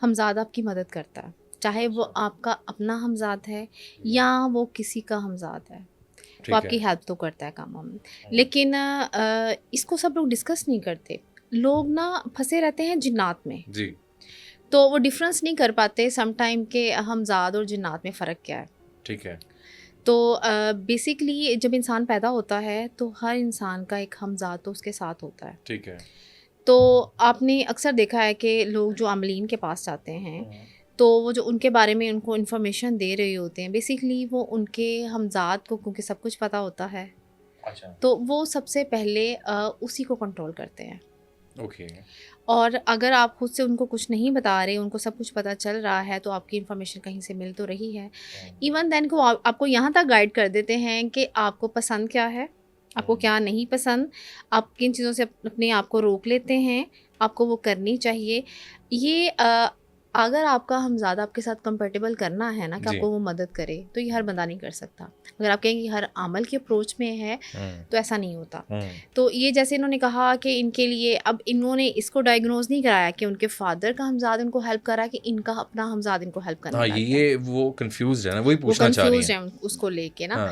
ہمزاد آپ کی مدد کرتا ہے، چاہے وہ آپ کا اپنا ہمزاد ہے یا وہ کسی کا ہمزاد ہے، وہ آپ کی ہیلپ تو کرتا ہے کاموں میں. لیکن اس کو سب لوگ ڈسکس نہیں کرتے. لوگ نا پھنسے رہتے ہیں جنات میں، جی تو وہ ڈفرینس نہیں کر پاتے سم ٹائم کہ ہمزاد اور جنات میں فرق کیا ہے. ٹھیک ہے. تو بیسکلی جب انسان پیدا ہوتا ہے تو ہر انسان کا ایک ہمزاد تو اس کے ساتھ ہوتا ہے. ٹھیک ہے. تو آپ نے اکثر دیکھا ہے کہ لوگ جو عاملین کے پاس جاتے ہیں تو وہ جو ان کے بارے میں ان کو انفارمیشن دے رہے ہوتے ہیں، بیسکلی وہ ان کے ہمزاد کو کیونکہ سب کچھ پتہ ہوتا ہے اچھا. تو وہ سب سے پہلے اسی کو کنٹرول کرتے ہیں. اوکے. اور اگر آپ خود سے ان کو کچھ نہیں بتا رہے، ان کو سب کچھ پتہ چل رہا ہے تو آپ کی انفارمیشن کہیں سے مل تو رہی ہے. ایون دین کو آپ کو یہاں تک گائیڈ کر دیتے ہیں کہ آپ کو پسند کیا ہے، آپ کو کیا نہیں پسند، آپ کن چیزوں سے اپنے آپ کو روک لیتے ہیں، آپ کو وہ کرنی چاہیے. یہ اگر آپ کا ہمزاد آپ کے ساتھ کمپیٹیبل کرنا ہے نا کہ آپ کو وہ مدد کرے، تو یہ ہر بندہ نہیں کر سکتا. اگر آپ کہیں گے ہر عمل کے اپروچ میں ہے تو ایسا نہیں ہوتا. تو یہ جیسے انہوں نے کہا کہ ان کے لیے اب انہوں نے اس کو ڈائگنوز نہیں کرایا کہ ان کے فادر کا ہمزاد ان کو ہیلپ کر رہا ہے کہ ان کا اپنا ہمزاد ان کو ہیلپ کرنے ہاں لگ گیا. یہ وہ کنفیوزڈ ہے نا، وہی وہ پوچھنا چاہ رہی کنفیوزڈ ہیں. ہیں اس کو لے کے نا.